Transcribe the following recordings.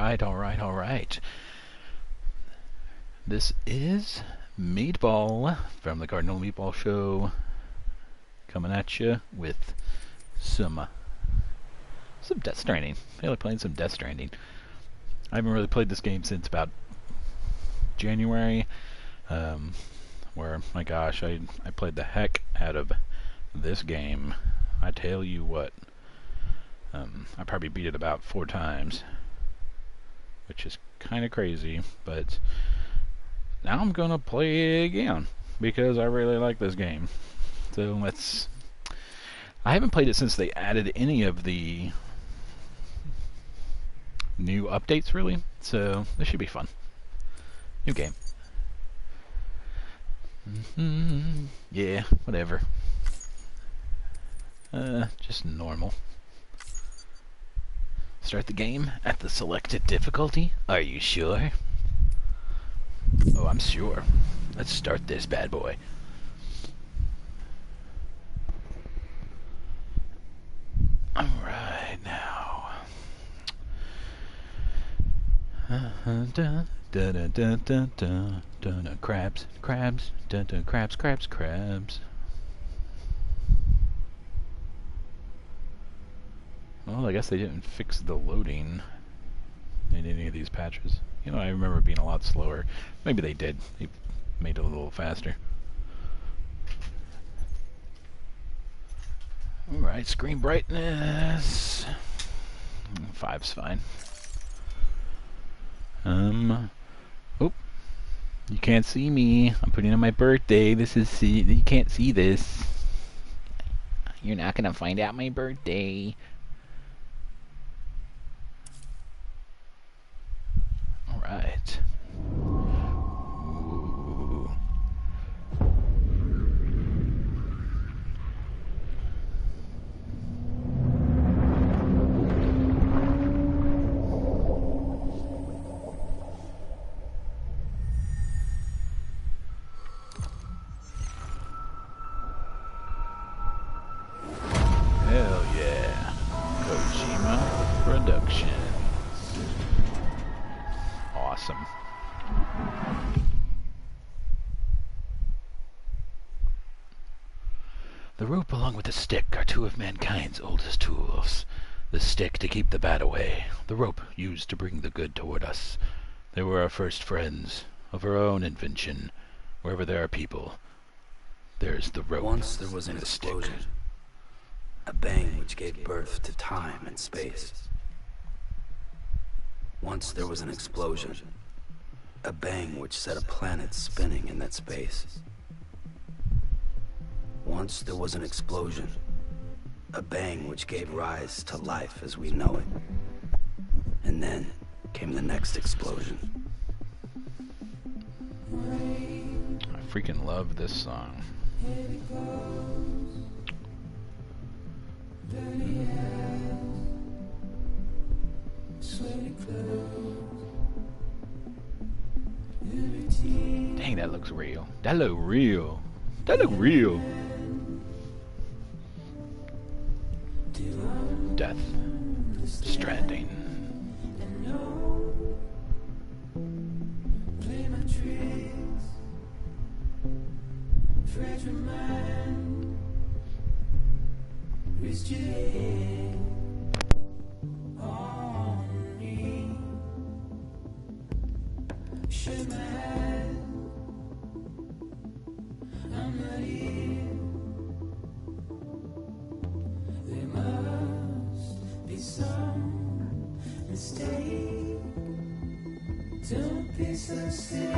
Alright, alright, alright. This is Meatball from the Cardinal Meatball Show, coming at you with some Death Stranding. I feel like playing some Death Stranding. I haven't really played this game since about January, where, my gosh, I played the heck out of this game. I tell you what, I probably beat it about 4 times, which is kind of crazy, but now I'm gonna play again because I really like this game. So I haven't played it since they added any of the new updates, really, so this should be fun. New game. Yeah, whatever. Just normal. Start the game at the selected difficulty. Are you sure? Oh, I'm sure. Let's start this bad boy. Alright, now. Crabs, crabs, crabs, crabs, crabs. Well, I guess they didn't fix the loading in any of these patches. You know, I remember it being a lot slower. Maybe they did. They made it a little faster. Alright, screen brightness. 5's fine. Oh, you can't see me. I'm putting on my birthday. You can't see this. You're not gonna find out my birthday. Alright. Hell yeah. Kojima Productions. Awesome. The rope along with the stick are 2 of mankind's oldest tools. The stick to keep the bad away, the rope used to bring the good toward us. They were our first friends, of our own invention. Wherever there are people, there's the rope. Once there was an explosion, a bang which gave birth to time and space. Once there was an explosion, a bang which set a planet spinning in that space. Once there was an explosion, a bang which gave rise to life as we know it. And then came the next explosion. I freaking love this song. Dang, that looks real. That look real. That look real. Death Stranding. Don't be so serious.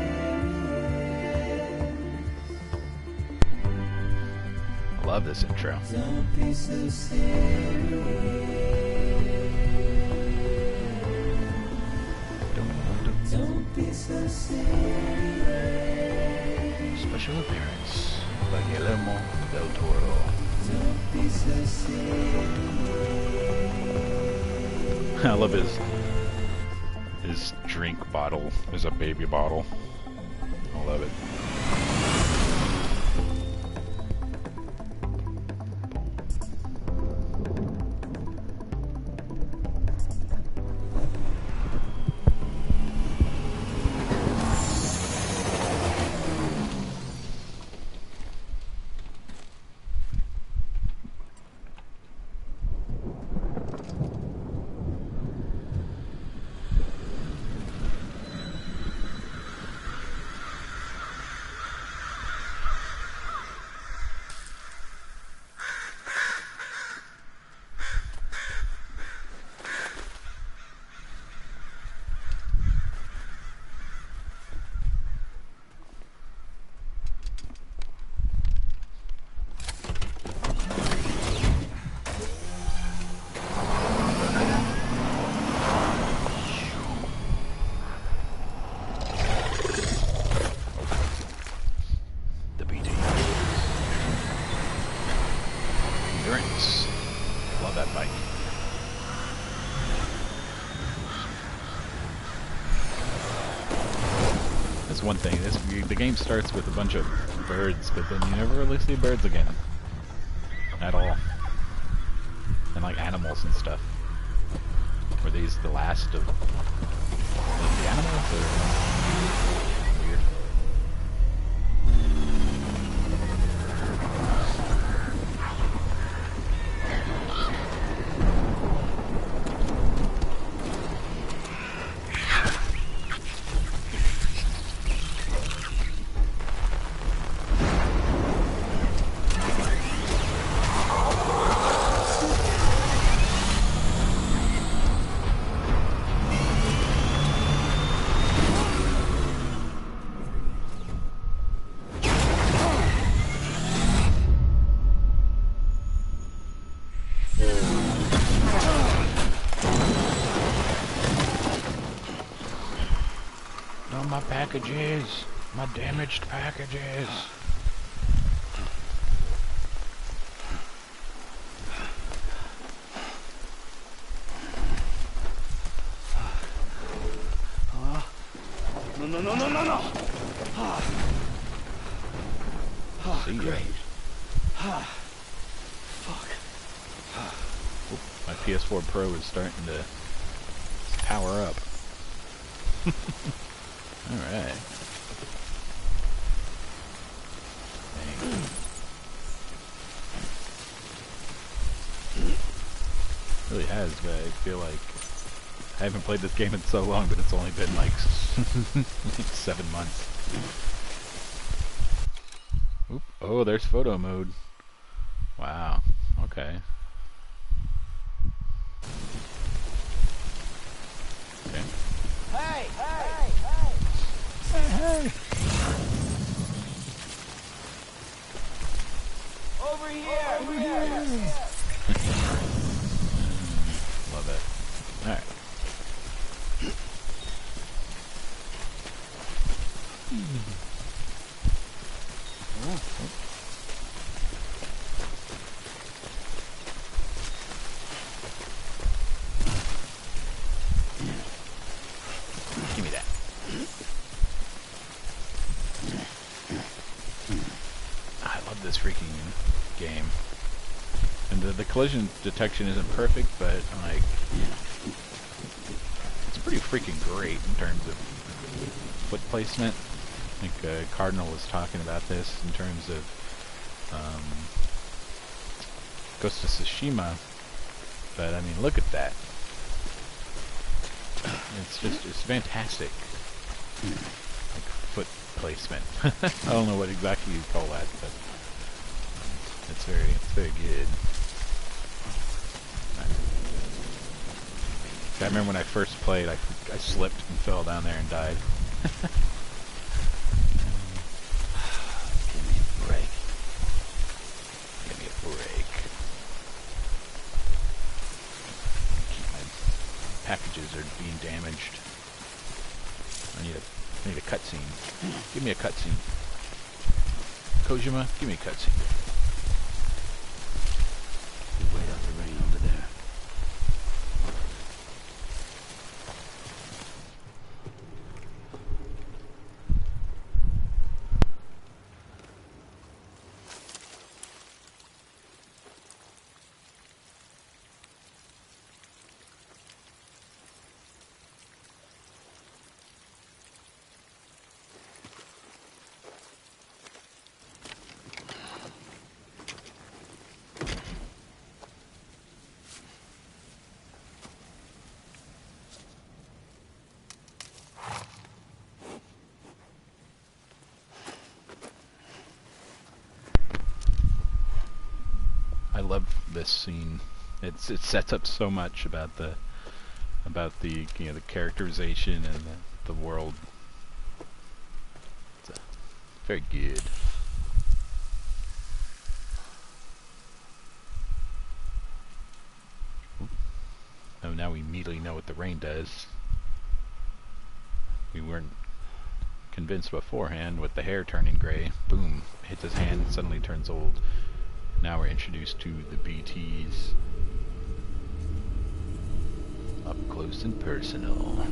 I love this intro. Don't be so serious. Don't be so serious. Special appearance by Guillermo del Toro. Don't be so serious. I love his drink bottle is a baby bottle. I love it. is one thing. The game starts with a bunch of birds, but then you never really see birds again. At all. And like animals and stuff. Were these the last of the animals? Or weird. My packages! My damaged packages! No. See ya. Great. Fuck. Oop, my PS4 Pro is starting to power up. Alright. Really has, but I feel like I haven't played this game in so long, but it's only been like 7 months. Oop. Oh, there's photo mode. Wow. Okay. Okay. Hey! Hey! Over here! Love it. Alright. Give me that. I love this freaking game. And the collision detection isn't perfect, but like it's pretty freaking great in terms of foot placement. I think Cardinal was talking about this in terms of Ghost of Tsushima, but I mean, look at that. It's fantastic. Like foot placement. I don't know what exactly you call that, but it's very good. I remember when I first played, I slipped and fell down there and died. Give me a break. Give me a break. My packages are being damaged. I need a cutscene. Give me a cutscene. Kojima, give me a cutscene. You wait out the rain over there. I love this scene. It sets up so much about the the characterization and the world. It's very good. Oh, now we immediately know what the rain does. We weren't convinced beforehand with the hair turning gray. Boom, hits his hand, suddenly turns old. Now we're introduced to the BTs. Up close and personal.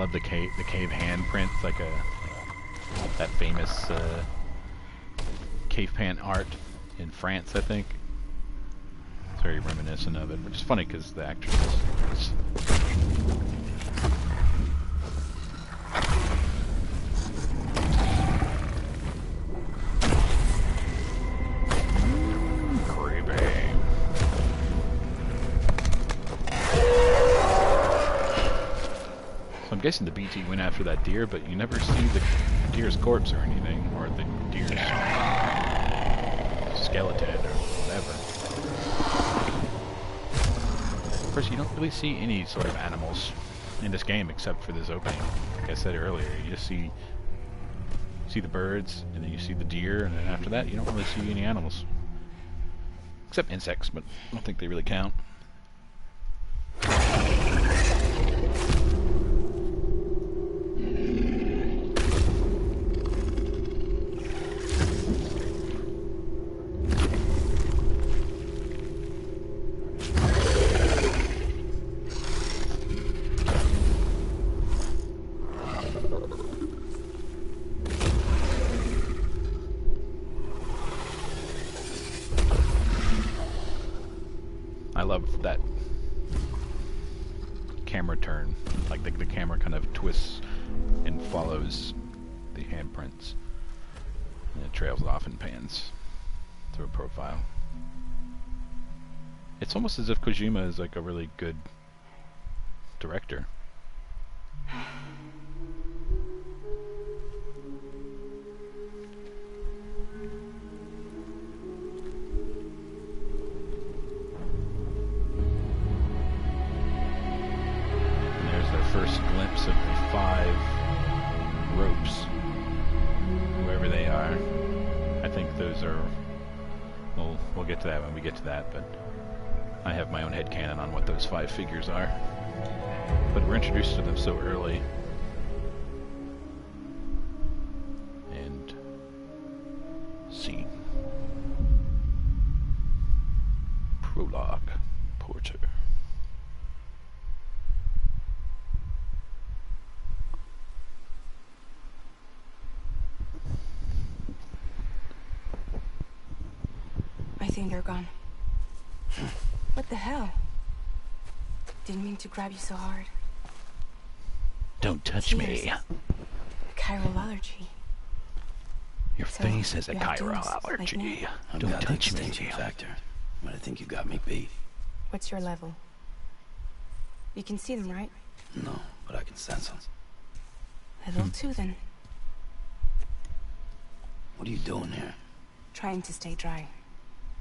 love the cave handprints, like that famous cave pan art in France, I think. It's very reminiscent of it, which is funny because the actress is creepy. So I'm guessing the BT went after that deer, but you never see the deer's corpse or anything, or the deer's skeleton or whatever. Of course, you don't really see any sort of animals in this game except for this opening. Like I said earlier, you just see the birds, and then you see the deer, and then after that, you don't really see any animals. Except insects, but I don't think they really count. I love that camera turn, like the camera kind of twists and follows the handprints, and it trails off and pans through a profile. It's almost as if Kojima is like a really good director. First glimpse of the 5 ropes, whoever they are. I think those are, we'll get to that when we get to that, but I have my own headcanon on what those 5 figures are. But we're introduced to them so early. And scene. Prologue. Porter. I think they're gone. What the hell? Didn't mean to grab you so hard. Don't touch me. Tears. Chiral allergy. Your So, face has a you have chiral demons like allergy. me? I've Don't got the touch me. extinction factor, but I think you got me beat. What's your level? You can see them, right? No, but I can sense them. Level 2 then. What are you doing here? Trying to stay dry.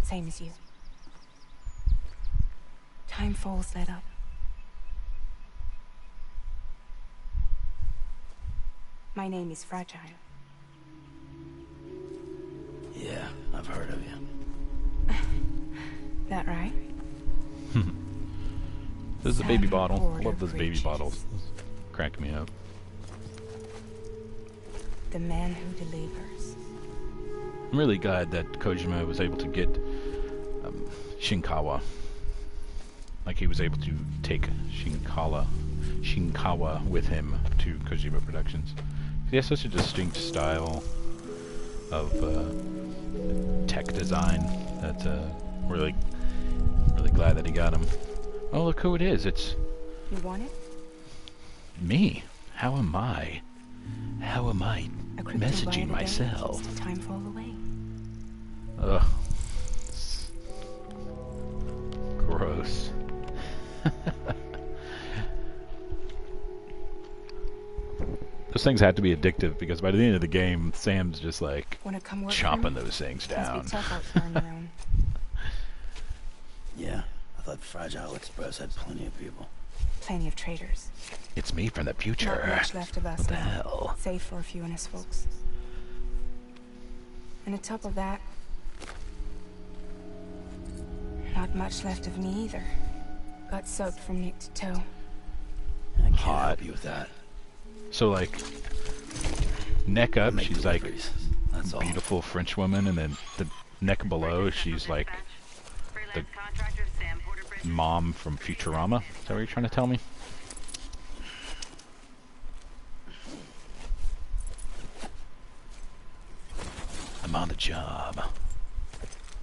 Same as you. Time falls let up. My name is Fragile. Yeah, I've heard of you. That right? This is a baby Sound bottle. border Love those baby bridges. bottles. Crack me up. The man who delivers. I'm really glad that Kojima was able to get Shinkawa. Like he was able to take Shinkawa with him to Kojima Productions. He has such a distinct style of tech design that really glad that he got him. Oh, look who it is. It's You want it? me. How am I? How am I A krypton messaging via the day myself? keeps the time fall away. Ugh. Gross. Those things have to be addictive because by the end of the game, Sam's just like Wanna come work for chomping me? those things Must down. be tough out there on your own. Yeah, I thought Fragile Express had plenty of people. Plenty of traitors. It's me from the Not future. much left of us What the now, hell? save for a few honest folks. And on top of that, not much left of me either. Got soaked from neck to toe. I can't Hot. help you with that. So like, neck up, Make she's like deliveries, that's all. beautiful French woman, and then the neck below, she's like the mom from Futurama. Is that what you're trying to tell me? I'm on the job.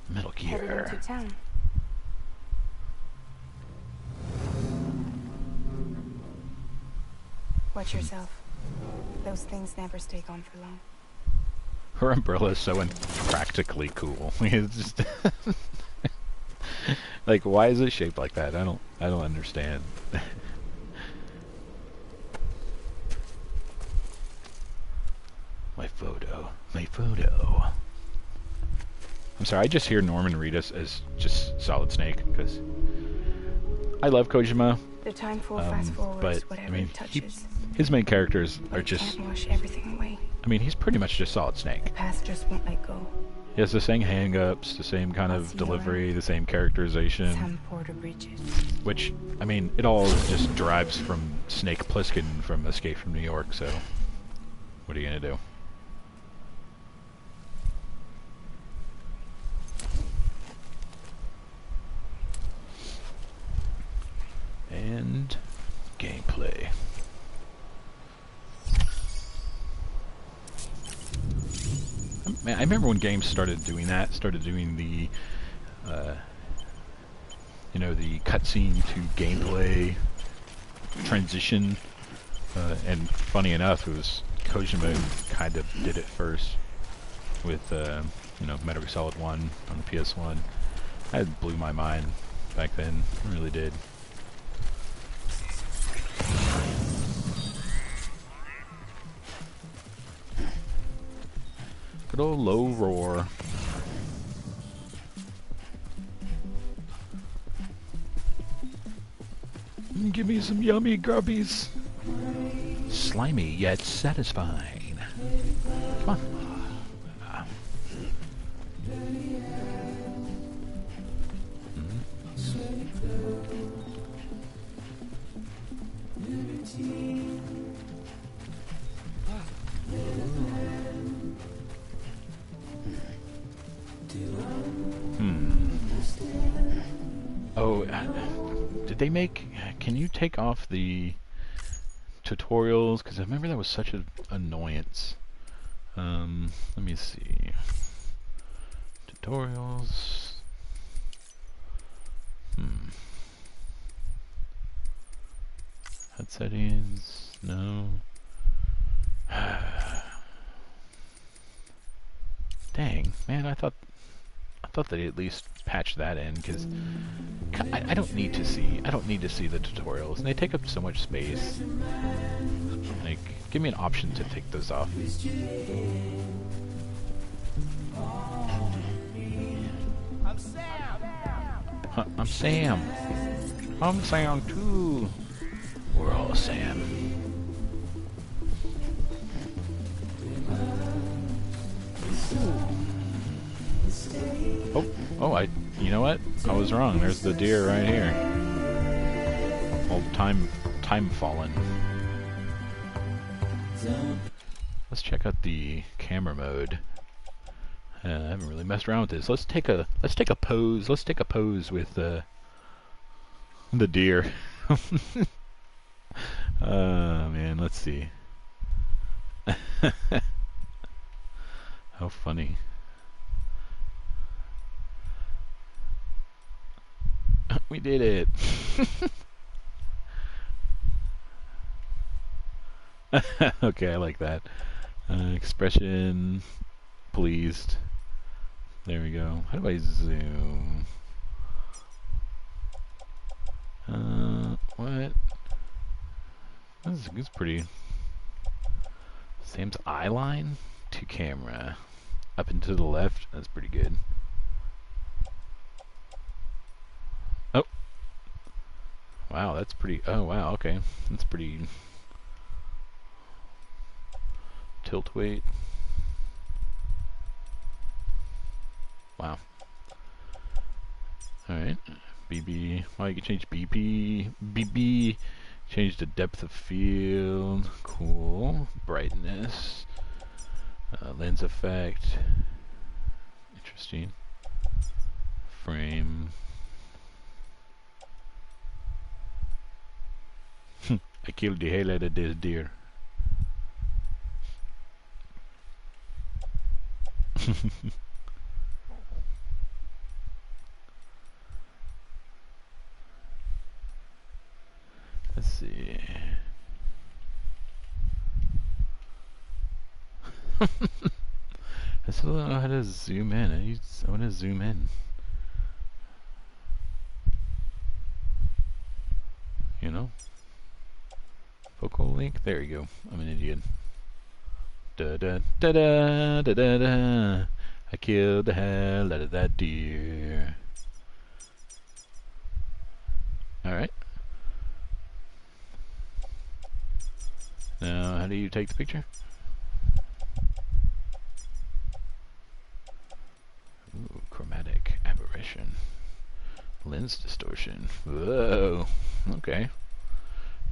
Metal Headed Gear. into town. Watch yourself. Those things never stay gone for long. Her umbrella is so impractically cool. It's just like, why is it shaped like that? I don't understand. My photo. I'm sorry, I just hear Norman Reedus as just Solid Snake because I love Kojima. The time for fast forwards, but whatever I mean, it touches. his main characters But are it just. can't wash everything away. I mean, he's pretty much just Solid Snake. The past just won't let go. He has the same hang-ups, the same kind I'll of see you delivery, around. the same characterization. Sam Porter Bridges. Which, I mean, it all just derives from Snake Plissken from Escape from New York, so what are you gonna do? And gameplay. Man, I remember when games started doing that, the you know, the cutscene to gameplay transition, and funny enough, it was Kojima who kind of did it first with, you know, Metal Gear Solid 1 on the PS1. That blew my mind back then, it really did. Good old low roar. Give me some yummy grubbies. Slimy yet satisfying. Come on. Oh, did they make... Can you take off the tutorials? Because I remember that was such an annoyance. Let me see. Tutorials. HUD settings. No. Dang, man! I thought they at least patched that in, because I don't need to see the tutorials, and they take up so much space. Like, give me an option to take those off. I'm Sam. Huh, I'm Sam. I'm Sam too. We're all Sam. Oh, you know what? I was wrong. There's the deer right here. Old time fallen. Let's check out the camera mode. I haven't really messed around with this. Let's take a pose. Let's take a pose with the deer. Man, let's see. How funny. We did it. Okay, I like that. Expression, pleased. There we go. How do I zoom? What? This is pretty. Sam's eye line to camera. Up and to the left. That's pretty good. Oh. Wow, that's pretty. Oh, wow, okay. That's pretty. Tilt weight. Wow. Alright. BB. Oh, you can change BP. BB. Change the depth of field. Cool. Brightness. Lens effect. Interesting. Frame. I killed the hell out of this deer. Let's see. I still don't know how to zoom in. I want to zoom in. You know? Focal length? There you go. I'm an idiot. Da da da da da da da. I killed the hell out of that deer. Alright. Now, how do you take the picture? Ooh, chromatic aberration. Lens distortion. Whoa. Okay.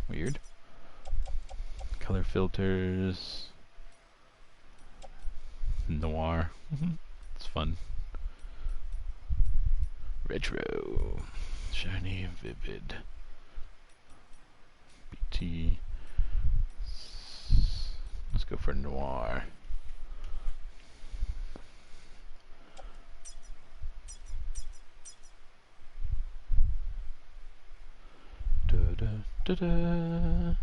Weird. Color filters. Noir. It's fun. Retro. Shiny, vivid. BT. Let's go for noir. Da da da da.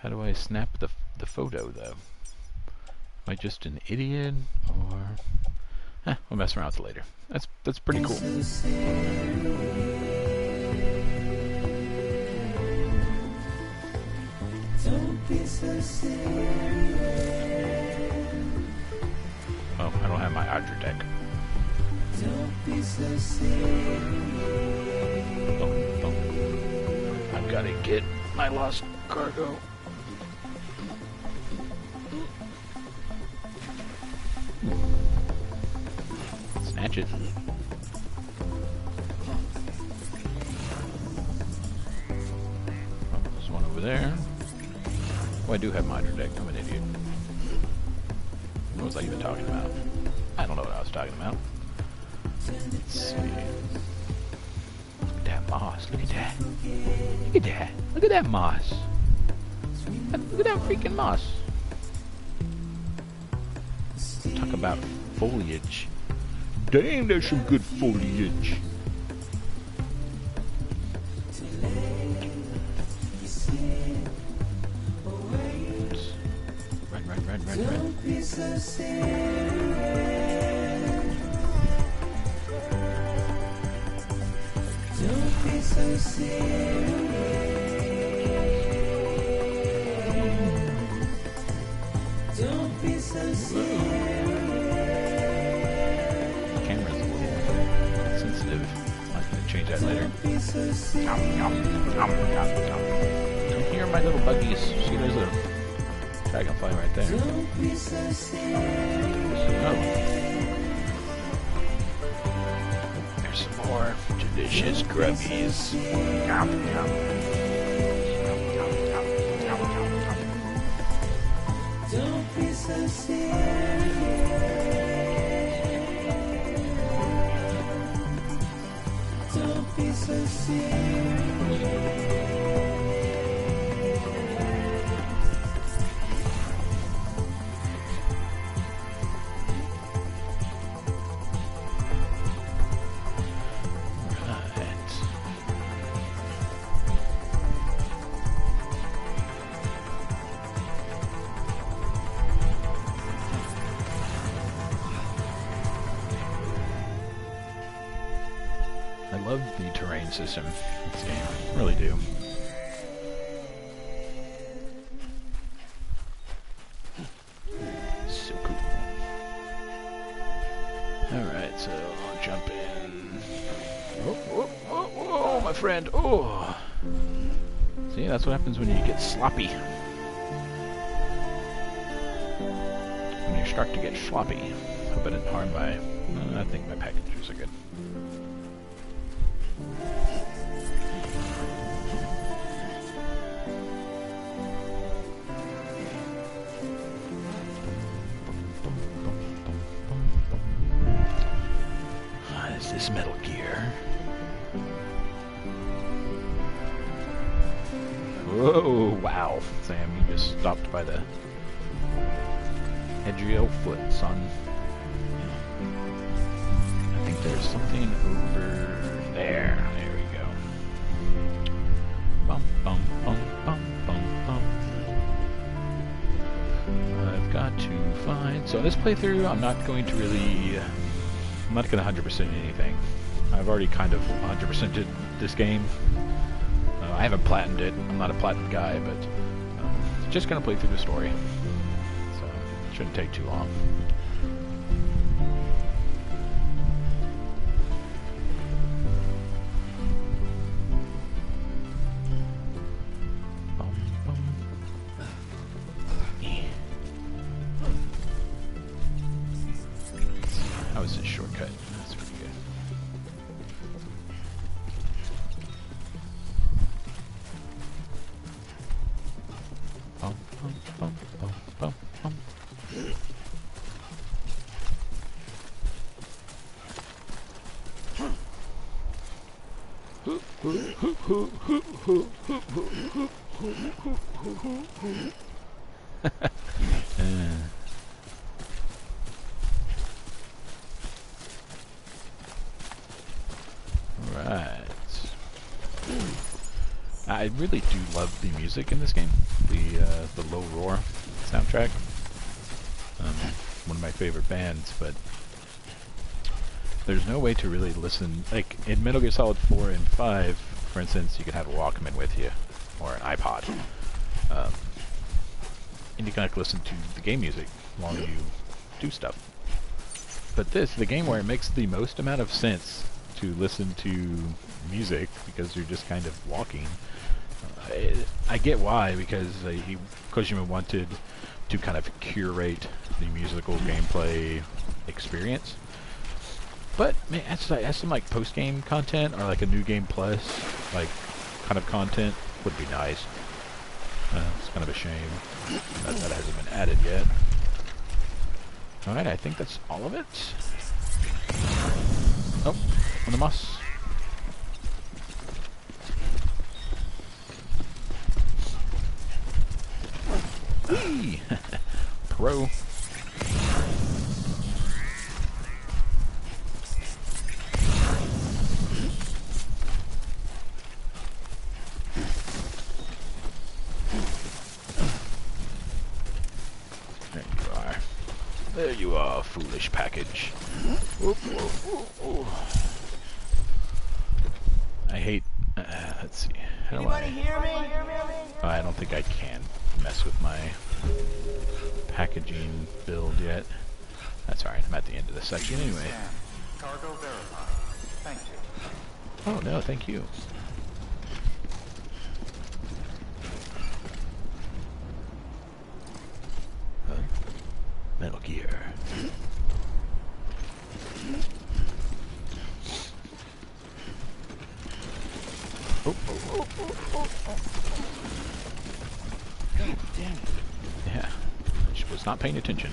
How do I snap the photo though? Am I just an idiot, or we'll mess around with it later. That's pretty cool. Don't be so serious. Oh, I don't have my Hydra deck. Don't be so serious. I've got to get my lost cargo. Snatch it. Oh, there's one over there. Oh, I do have my Hydra deck. I'm an idiot. What was I even talking about? I don't know what I was talking about. Let's see. Look at that moss. Look at that. Look at that. Look at that moss. Look at that freaking moss. Talk about foliage. Dang, there's some good foliage. Oops. Run. Don't be so serious. Don't be so serious. Don't be so serious. Camera's a little sensitive. I'm gonna change that later. Don't be so serious. Come here, my little buggies. See, there's a dragonfly right there. Don't be so serious. Oh. There's some more delicious grubbies. Don't be so serious. Don't be so serious. I love the terrain system in this game. I really do. So cool. Alright, so I'll jump in. Oh, my friend. Oh. See, that's what happens when you get sloppy. When you start to get sloppy. Hope I didn't harm my... I think my packages are good. Is this Metal Gear? Whoa, wow. Sam, you just stopped by the edge of your foot, son. I think there's something over there. There we go. Bum, bum, bum, bum, bum, bum. I've got to find... So this playthrough, I'm not going to really... I'm not going to 100% anything. I've already kind of 100%ed this game. I haven't platinumed it. I'm not a platinum guy, but just going to play through the story. So it shouldn't take too long. How is this shortcut? That's pretty good. Bum, bum, bum, bum, bum, bum. Right. I really do love the music in this game. The Low Roar soundtrack. One of my favorite bands, but there's no way to really listen. Like in Metal Gear Solid 4 and 5, for instance, you can have a Walkman with you or an iPod, and you can like listen to the game music while you do stuff. But this, the game where it makes the most amount of sense to listen to music because you're just kind of walking. I get why, because Kojima wanted to kind of curate the musical gameplay experience. But man, as some like post-game content or like a new game plus like kind of content would be nice. It's kind of a shame that hasn't been added yet. Alright, I think that's all of it. Oh, on the moss. Whee! Pro. There you are. There you are, foolish package. Whoop, whoop, whoop, whoop. I hate... let's see. How do Anybody hear me? Oh, I don't think I can mess with my packaging build yet. That's alright, I'm at the end of this section anyway. Cargo verified. Thank you. Oh no, thank you. Metal Gear. God damn it. Yeah, I was not paying attention.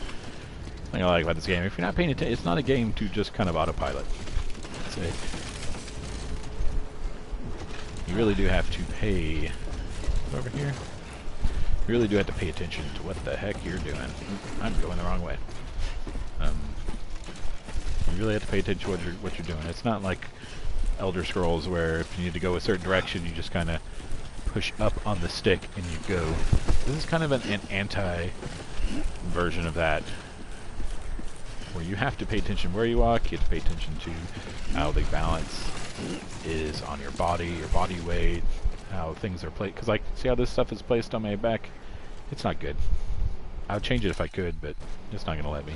Thing I like about this game, if you're not paying attention, it's not a game to just kind of autopilot. You really do have to pay... Over here? You really do have to pay attention to what the heck you're doing. I'm going the wrong way. You really have to pay attention to what you're doing. It's not like Elder Scrolls where if you need to go a certain direction, you just kind of push up on the stick and you go. This is kind of an anti-version of that, where you have to pay attention where you walk, you have to pay attention to how the balance is on your body weight, how things are placed. Because, like, see how this stuff is placed on my back? It's not good. I would change it if I could, but it's not going to let me.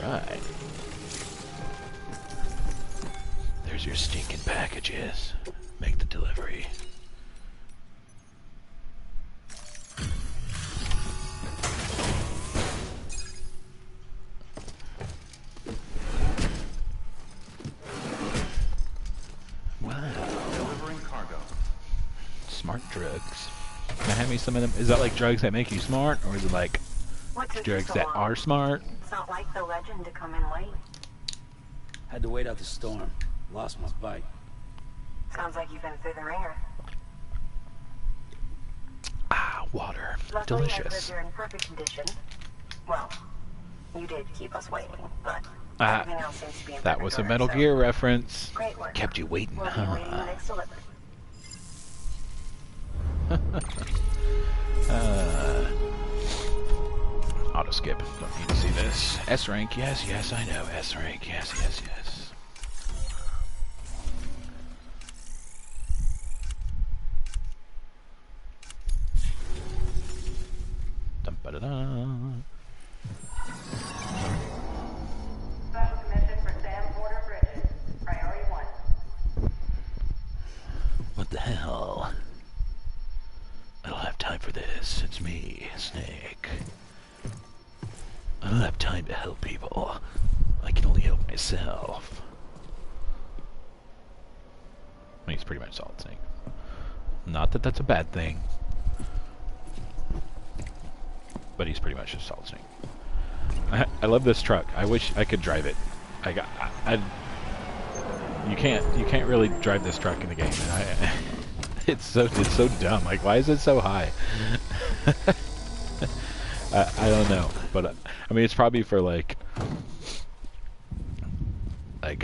Alright. There's your stinking packages. Make the delivery. Wow. Delivering cargo. Smart drugs. Can I have me some of them? Is that like drugs that make you smart, or is it like What took you drugs so that long? are smart? It's not like the legend to come in late. Had to wait out the storm. Lost my bike. Sounds like you've been through the ringer. Ah, water. Luckily, I live Delicious. here in perfect condition. Well, you did keep us waiting, but Ah, everything else seems to be in that perfect was a order, Metal so Gear reference. Great work. Kept you waiting, We'll be waiting the huh? next delivery. Auto skip. Don't need to see this. S rank, yes, yes, I know. S rank, yes, yes, yes. Dum ba da da. Special commission for Sam Porter Bridges. Priority 1. What the hell? I don't have time for this. It's me, Snake. I don't have time to help people. I can only help myself. I mean, he's pretty much Solid Snake. Not that that's a bad thing. But he's pretty much just Solid Snake. I love this truck. I wish I could drive it. You can't really drive this truck in the game. And it's so dumb. Like, why is it so high? I don't know, but I mean, it's probably for like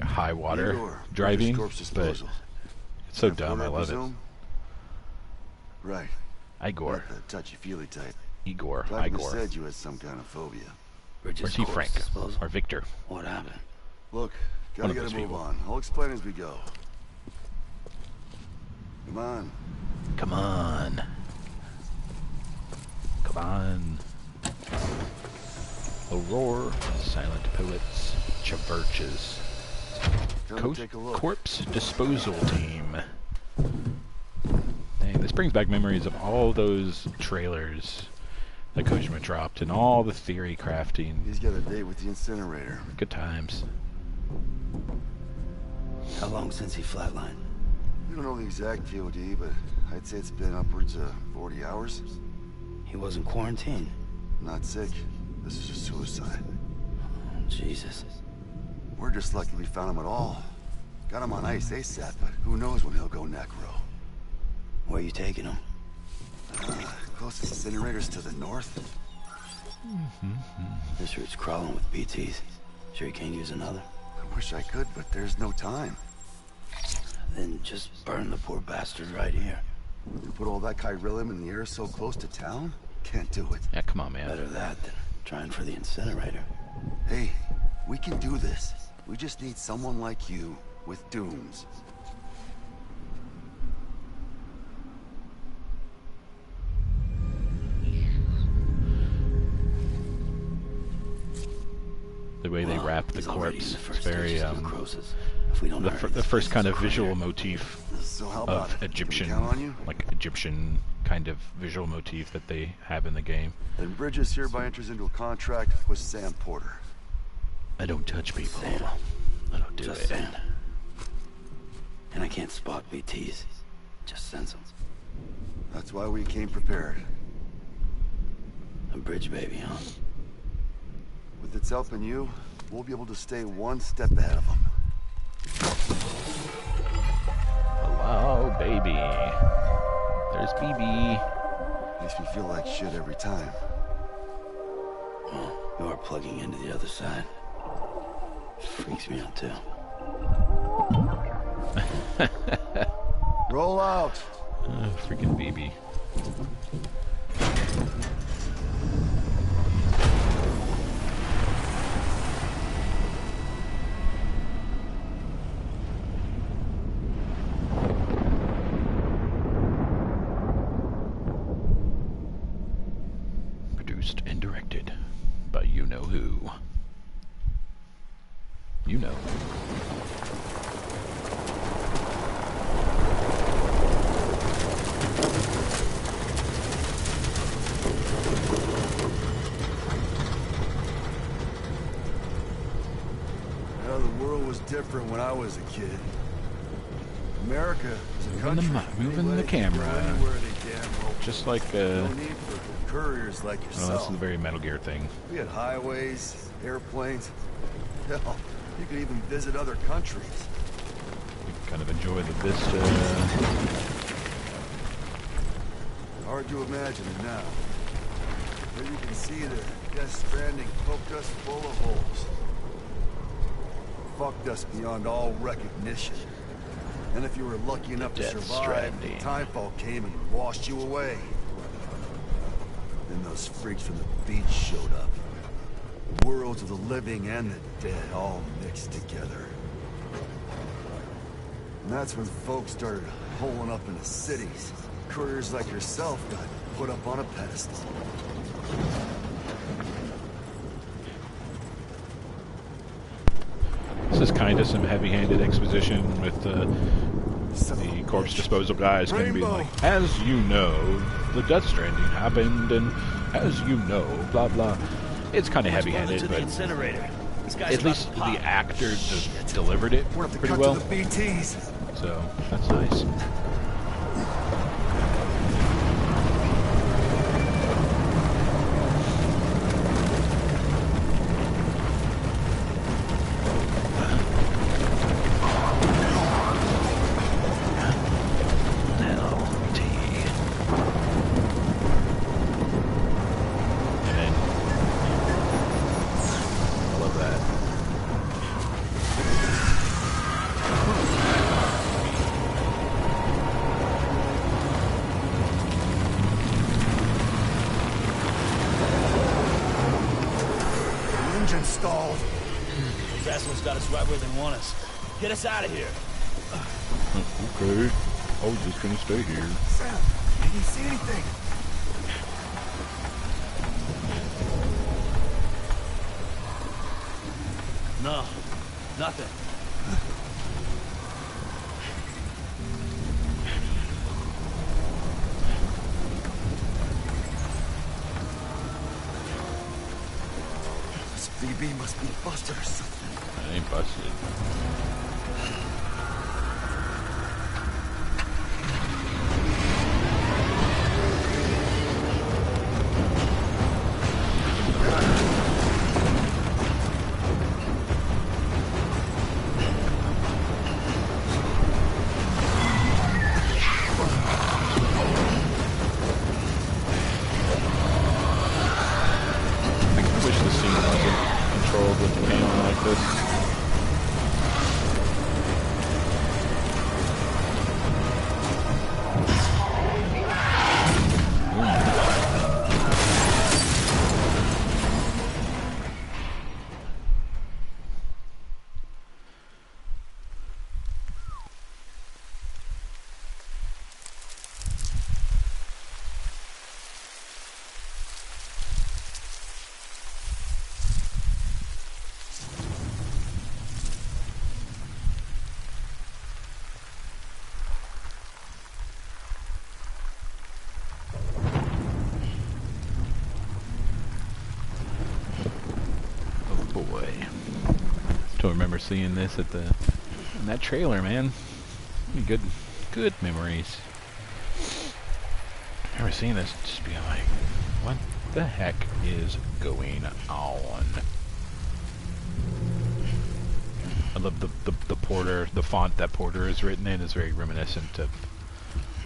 high water driving, but it's so dumb. I love it. Right. Igor, Not the touchy-feely type. Igor, Vladimir Igor. said you had some kind of phobia. Bridges Where's he, corpse Frank disposal. or Victor? What happened? Look, One gotta of get those a move people. on. I'll explain as we go. Come on. Come on, come on. Aurora, Silent Poets, Chaverches, Come take a look. Corpse Disposal Team. Dang, this brings back memories of all those trailers that Kojima dropped and all the theory crafting. He's got a date with the incinerator. Good times. How long since he flatlined? We don't know the exact POD, but I'd say it's been upwards of 40 hours. He wasn't quarantined. Not sick. This is a suicide. Jesus. We're just lucky we found him at all. Got him on ice ASAP, but who knows when he'll go necro. Where you taking him? Closest incinerator's to the north. This route's crawling with BTs. Sure you can't use another? I wish I could, but there's no time. Then just burn the poor bastard right here. You put all that chiralium in the air so close to town? Can't do it. Yeah, come on, man. Better that than trying for the incinerator. Hey, we can do this. We just need someone like you with dooms. The way they Well, wrap the he's already in corpse. the It's first very stages of necrosis. If we don't the hurry, the this first place kind is of clear. visual motif So how about of it? Egyptian, Can we count on you? like Egyptian kind of visual motif that they have in the game. Then Bridges hereby enters into a contract with Sam Porter. I don't touch people. Sam. I don't do Just it. saying. And I can't spot BTs. Just sense them. That's why we came prepared. A bridge baby, huh? With its help and you, we'll be able to stay one step ahead of them. Hello, baby. There's BB. Makes me feel like shit every time. Well, you are plugging into the other side. Freaks me out too. Roll out! Freaking BB. Produced and directed by you-know-who. You know. Well, the world was different when I was a kid. America is a Moving the country. mi- moving the Anybody can go camera. anywhere they damn well Just like, no need for couriers like well, yourself. that's the very Metal Gear thing. We had highways, airplanes. Hell, You could even visit other countries. You can kind of enjoy the vista. Hard to imagine it now. But you can see the Death Stranding poked us full of holes. Fucked us beyond all recognition. And if you were lucky enough to Death survive, Stranding. Timefall came and washed you away. Then those freaks from the beach showed up. The worlds of the living and the dead all mixed together. And that's when folks started holing up into cities. Couriers like yourself got put up on a pedestal. This is kind of some heavy-handed exposition with the corpse disposal guys going to be Rainbow. like, as you know, the Death Stranding happened, and as you know, blah blah. It's kind of heavy-handed, but incinerator. This guy's at least the actor delivered it We're up to pretty cut well. to the BTs. So that's nice. The engine stalled. Those assholes got us right where they want us. Get us out of here. Okay, I was just gonna stay here. Sam, can you see anything? No, nothing. This BB must be busted or something. I ain't busted. I wish the scene wasn't controlled with the camera like this. Oh boy. Still remember seeing this at in that trailer, man. Good memories. I remember seeing this and just being like, what the heck is going on? I love the Porter, the font that Porter is written in is very reminiscent of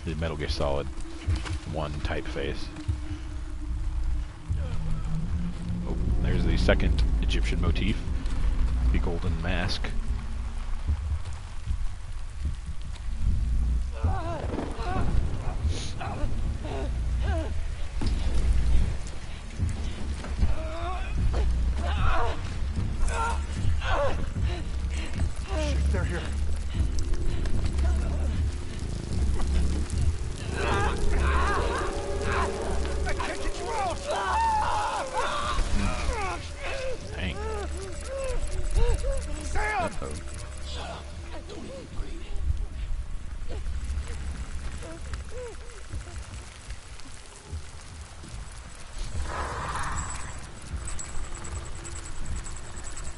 the Metal Gear Solid 1 typeface. Oh, there's the second Egyptian motif, the golden mask. Shit, they're here. I can't get you out! Dang. Sam! Uh-oh.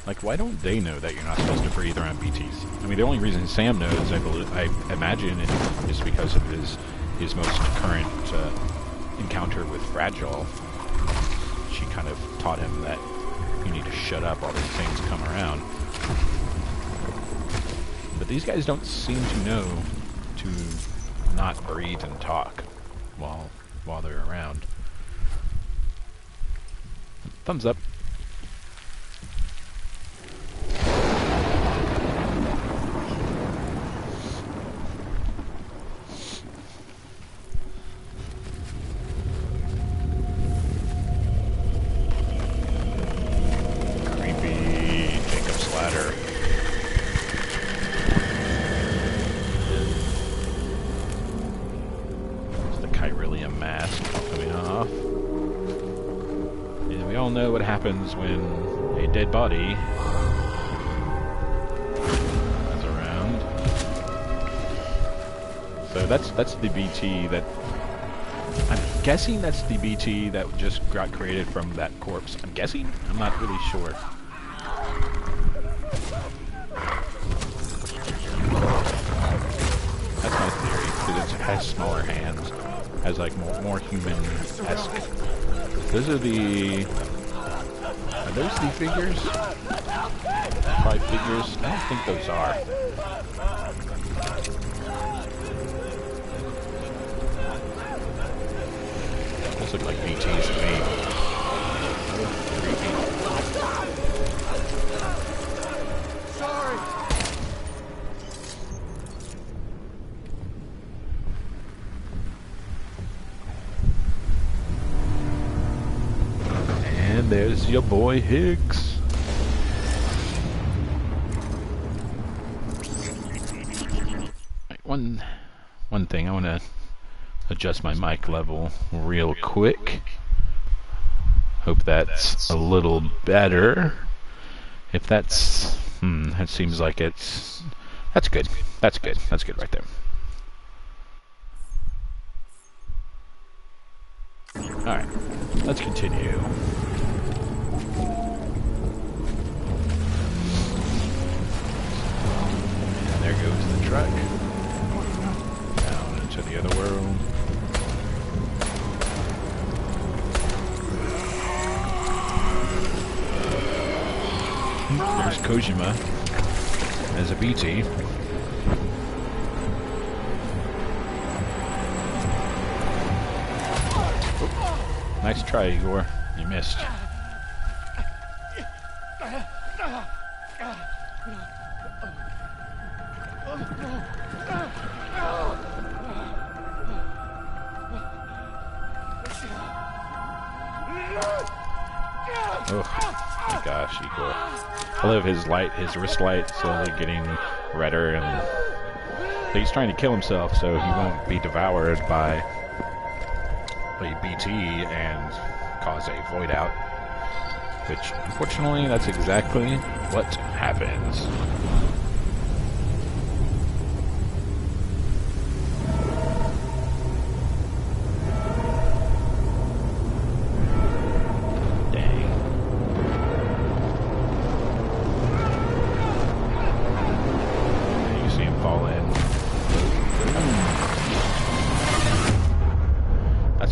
Like, why don't they know that you're not supposed to breathe around BTs? I mean, the only reason Sam knows, I imagine, is because of his most current encounter with Fragile. She kind of taught him that you need to shut up, all these things come around. these guys don't seem to know to not breathe and talk while they're around. Thumbs up. Happens when a dead body is around. So that's the BT that I'm guessing that's the BT that just got created from that corpse. I'm guessing? I'm not really sure. That's my theory, because it has smaller hands, has like more human-esque. Those are the... Are those the figures? 5 figures? I don't think those are. Those look like BTs to me. Sorry. And there's your boy Higgs. Right, one thing, I want to adjust my mic level real quick. Hope that's a little better. If that's, that seems like it's, that's good. That's good. That's good right there. Alright, let's continue. And there goes the truck. Down into the other world. There's Kojima as a BT. Oh, nice try, Igor. You missed. Oh my gosh, Igor. I love his light, his wrist light slowly getting redder, and he's trying to kill himself so he won't be devoured by a BT and cause a void out. Which, unfortunately, that's exactly what happens.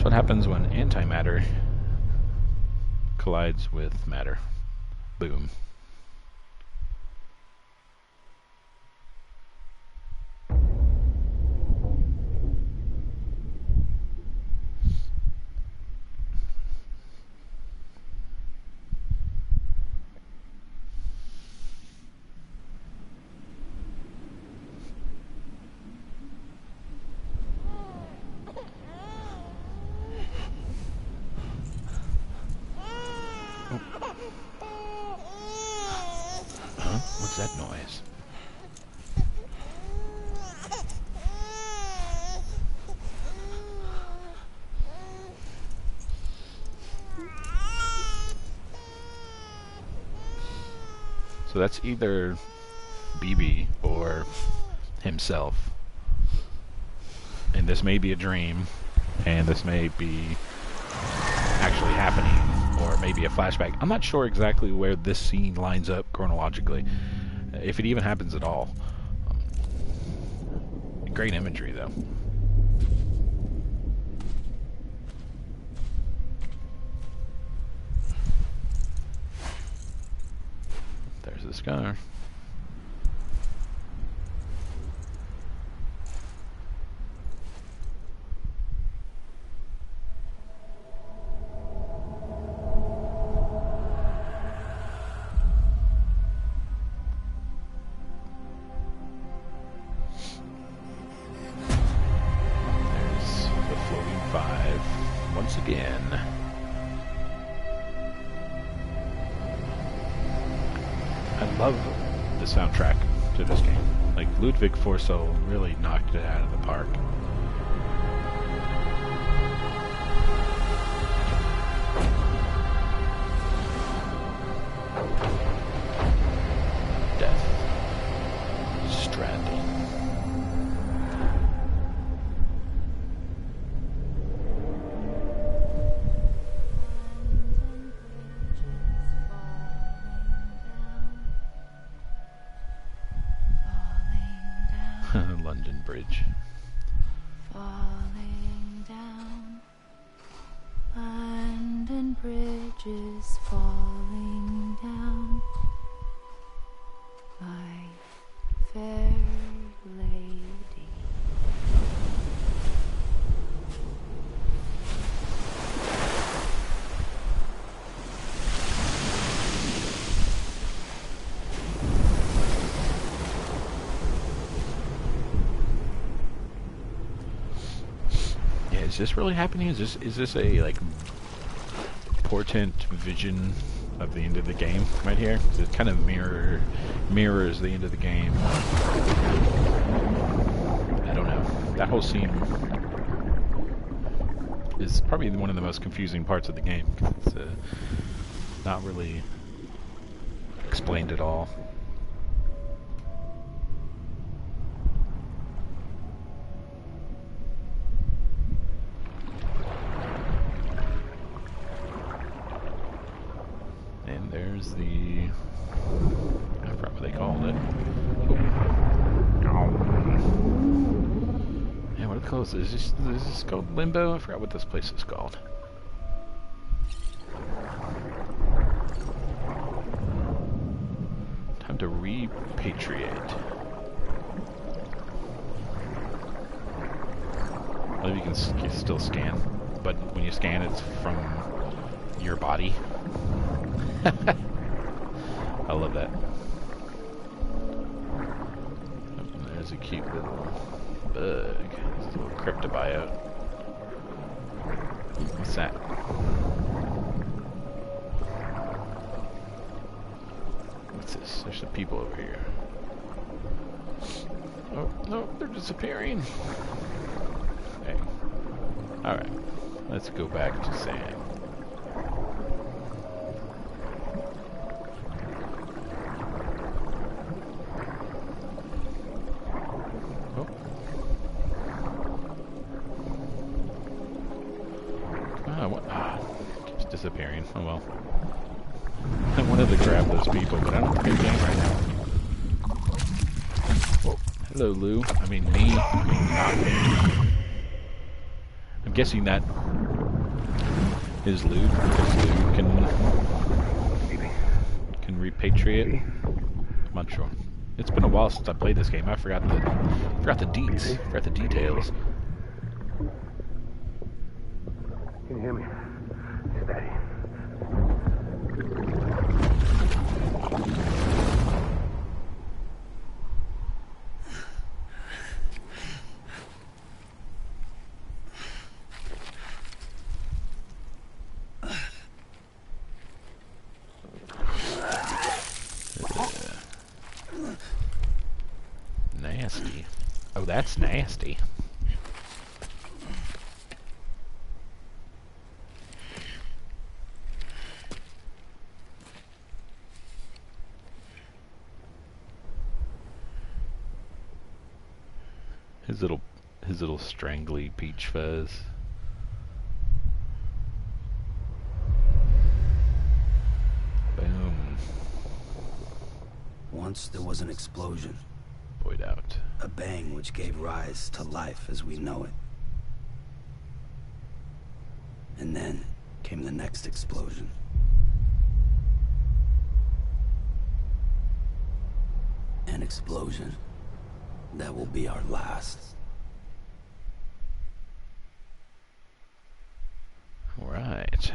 What happens when antimatter collides with matter. Boom. What's that noise? So that's either BB or himself. And this may be a dream, and this may be actually happening, or maybe a flashback. I'm not sure exactly where this scene lines up chronologically, if it even happens at all. Great imagery, though. There's the scar. soundtrack to this game. Like, Ludwig Forssell really knocked it out of the park. Death. Stranding. London Bridge. Falling down. London Bridge is falling down. My fair lady. Is this really happening? Is this a like portent vision of the end of the game right here? It kind of mirrors the end of the game. I don't know. That whole scene is probably one of the most confusing parts of the game. It's not really explained at all. And there's the... I forgot what they called it. Oh. Yeah, what are they called? Is this called Limbo? I forgot what this place is called. Time to repatriate. I believe you can still scan, but when you scan, it's from your body. I love that. Oh, there's a cute little bug. It's a little cryptobiote. What's that? What's this? There's some people over here. Oh, no, they're disappearing. Okay. Alright. Let's go back to Sam. Keeps disappearing. Oh well. I wanted to grab those people, but I don't think I can right now. Whoa. Hello, Lou. I mean, me. I mean, not me. I'm guessing that is Lou, because Lou can repatriate. I'm not sure. It's been a while since I played this game. I forgot the deets. Forgot the details. Can you hear me? Steady. Nasty. Oh, that's nasty. His little strangly peach fuzz. Boom. Once there was an explosion. Void out. A bang which gave rise to life as we know it. And then came the next explosion. An explosion that will be our last. Alright.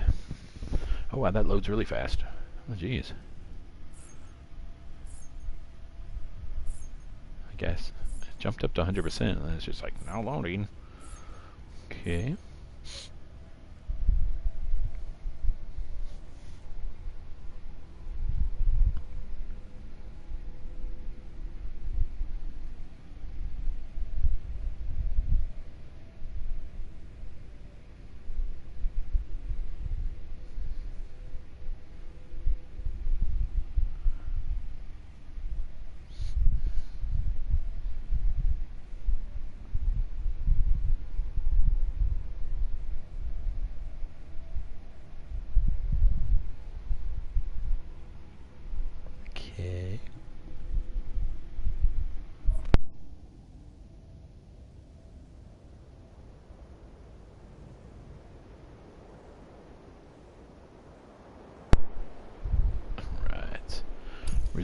Oh wow, that loads really fast. Oh jeez. I guess. It jumped up to 100% and then it's just like, now loading. Okay.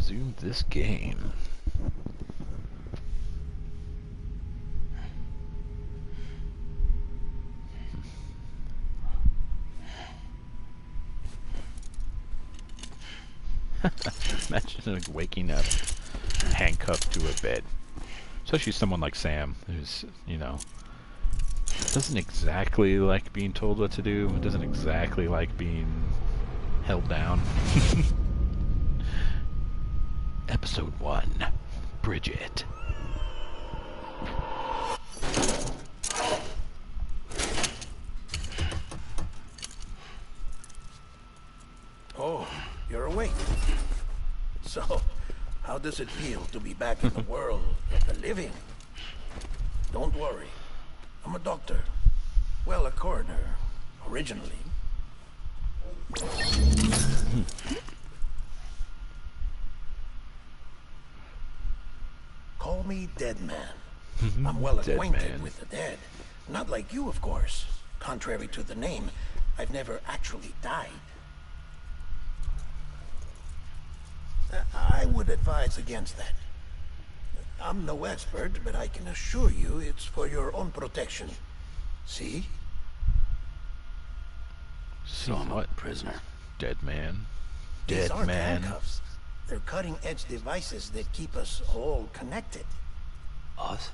resume this game. Imagine like waking up handcuffed to a bed. Especially someone like Sam, who's, you know, doesn't exactly like being told what to do, doesn't exactly like being held down. Episode 1, Bridget. Oh, you're awake. So, how does it feel to be back in the world of the living? Don't worry. I'm a doctor. Well, a coroner, originally. Call me Dead Man. I'm well Dead acquainted Man. with the dead. Not like you, of course. Contrary to the name, I've never actually died. I would advise against that. I'm no expert, but I can assure you it's for your own protection. See? So I'm a What? prisoner. Dead man. These Dead aren't man. handcuffs. They're cutting-edge devices that keep us all connected. Us?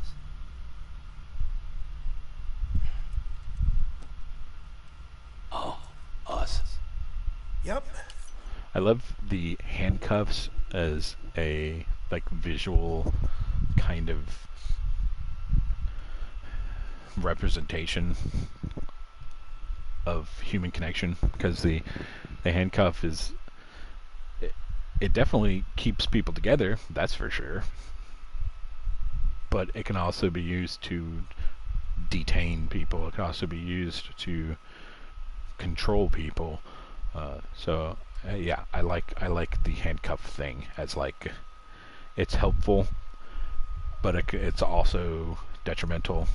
Oh, us. Yup. I love the handcuffs as a like visual kind of representation of human connection, because the handcuff is it definitely keeps people together, that's for sure, but it can also be used to detain people. It can also be used to control people. Yeah, I like the handcuff thing as like it's helpful, but it's also detrimental.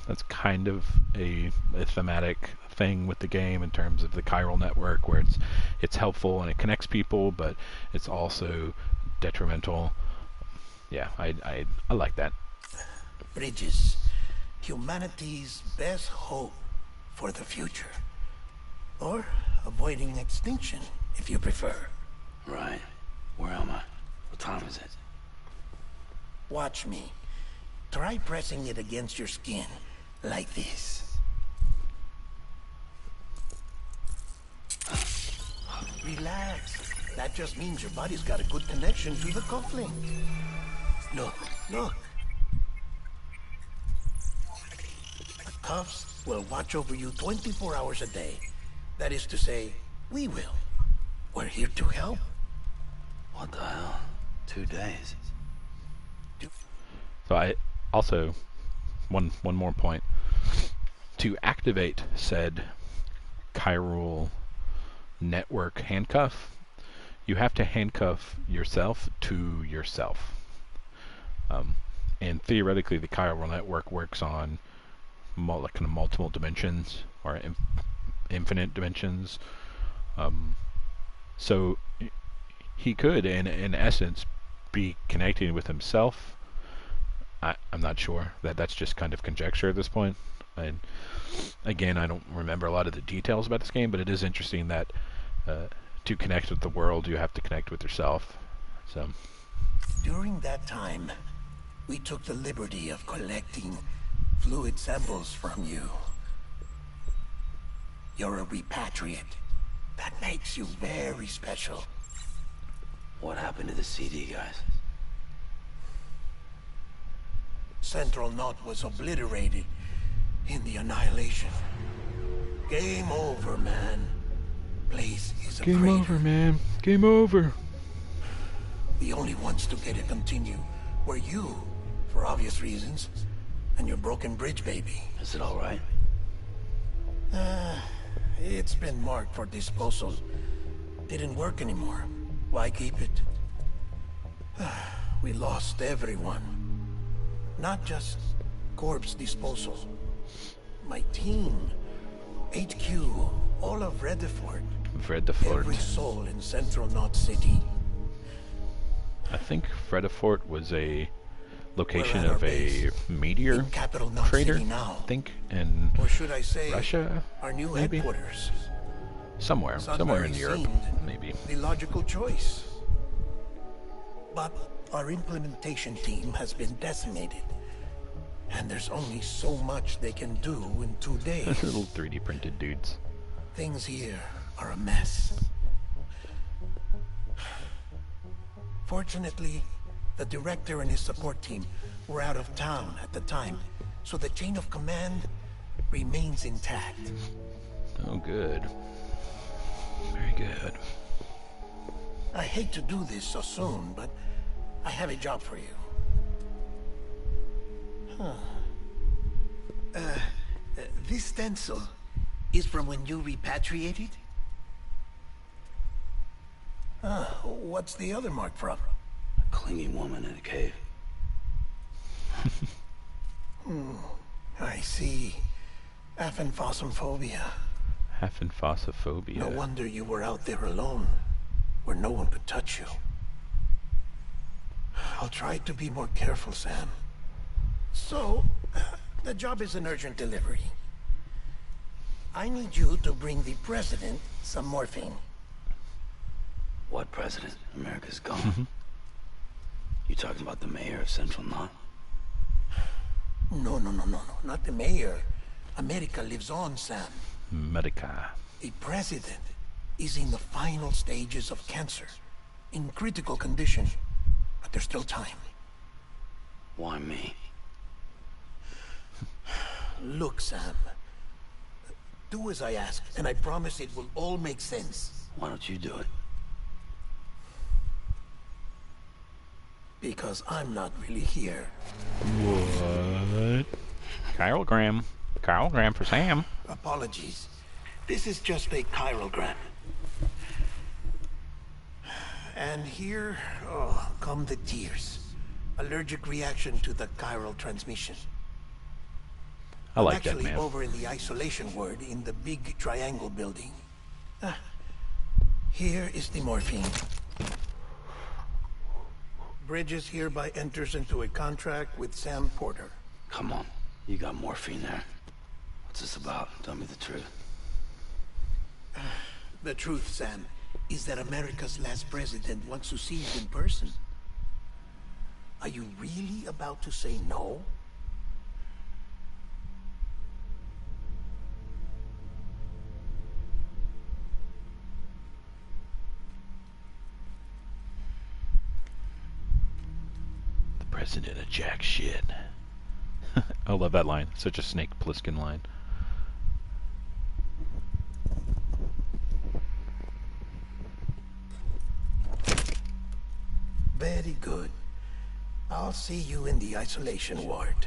That's kind of a thematic thing with the game in terms of the chiral network, where it's helpful and it connects people, but it's also detrimental. Yeah, I like that. Bridges. Humanity's best hope for the future. Or avoiding extinction, if you prefer. Right. Where am I? What time is it? Watch me. Try pressing it against your skin, like this. Relax. That just means your body's got a good connection to the cufflink. Look, look. The cuffs will watch over you 24 hours a day. That is to say, we will. We're here to help. What the hell? 2 days. So I also one more point. To activate said chiral network handcuff, you have to handcuff yourself to yourself. And theoretically, the chiral network works on kind of multiple dimensions or infinite dimensions. So he could, in essence, be connecting with himself. I'm not sure. That's just kind of conjecture at this point. And again, I don't remember a lot of the details about this game, but it is interesting that to connect with the world, you have to connect with yourself. So During that time, we took the liberty of collecting fluid samples from you. You're a repatriate. That makes you very special. What happened to the CD guys? Central Knot was obliterated in the annihilation. Game over, man. Place is a game crater. over, man. Game over. The only ones to get it continue were you, for obvious reasons, and your broken bridge baby. Is it all right? It's been marked for disposal. Didn't work anymore. Why keep it? We lost everyone. Not just corpse disposal. My team, HQ, all of Redford. I've read the Ford. Every soul in Central Knot City. I think Fredefort was a location We're at of our a base. meteor In capital Knot crater, City now. I think, in Or should I say, Russia, our new maybe? headquarters. Somewhere in Sudbury Europe, seemed maybe. the logical choice. But our implementation team has been decimated. And there's only so much they can do in 2 days. Little 3D printed dudes. Things here are a mess. Fortunately, the director and his support team were out of town at the time, so the chain of command remains intact. Oh, good. Very good. I hate to do this so soon, but I have a job for you. This stencil is from when you repatriated? What's the other mark from? A clinging woman in a cave. I see. Aphenphosmphobia. Aphenphossophobia. No wonder you were out there alone, where no one could touch you. I'll try to be more careful, Sam. So, the job is an urgent delivery. I need you to bring the president some morphine. What president? America's gone. You talking about the mayor of Central Knot? No, not the mayor. America lives on, Sam. Medica. The president is in the final stages of cancer, in critical condition, but there's still time. Why me? Look, Sam. Do as I ask, and I promise it will all make sense. Why don't you do it? Because I'm not really here. What? Chiral Gram. Chiral Gram for Sam. Apologies. This is just a chirogram. And here, come the tears. Allergic reaction to the chiral transmission. I like I'm that, actually man. over in the isolation ward in the big triangle building. Here is the morphine. Bridges hereby enters into a contract with Sam Porter. Come on. You got morphine there. What's this about? Tell me the truth. The truth, Sam, is that America's last president wants to see you in person. Are you really about to say no? The president of jack shit. I love that line. Such a Snake Plissken line. Very good. I'll see you in the isolation ward.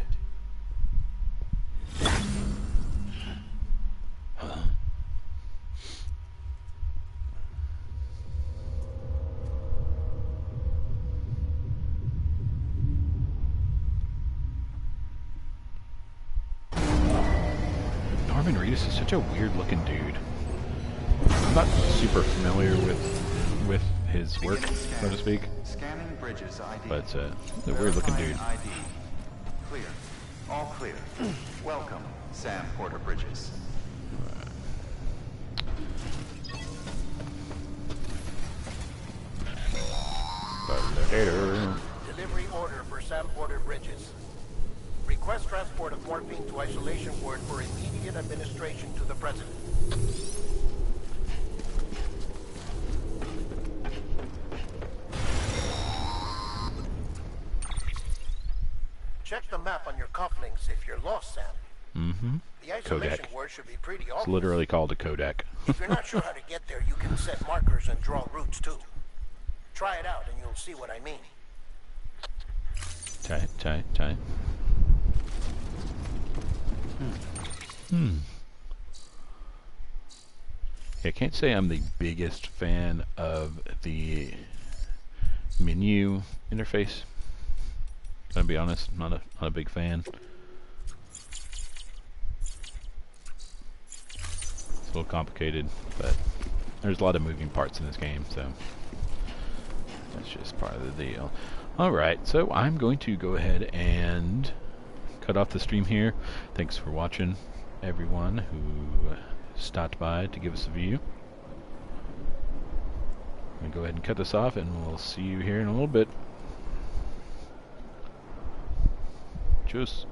Norman Reedus is such a weird looking dude. I'm not super familiar with his work, so to speak, Scanning Bridges ID. but it's a weird looking dude. Verifying ID. Clear. All clear. Welcome, Sam Porter Bridges. Delivery order for Sam Porter Bridges. Request transport of morphine to isolation ward for immediate administration to the president. Check the map on your cufflinks if you're lost, Sam. Mm-hmm. The isolation Kodak. ward should be pretty obvious. It's literally called a Kodak. If you're not sure how to get there, you can set markers and draw routes too. Try it out and you'll see what I mean. Tie. Yeah, I can't say I'm the biggest fan of the menu interface. Gonna be honest, not a big fan. It's a little complicated, but there's a lot of moving parts in this game, so That's just part of the deal. Alright, so I'm going to go ahead and cut off the stream here. Thanks for watching, everyone who stopped by to give us a view. I'm going to go ahead and cut this off, and we'll see you here in a little bit. Tschüss.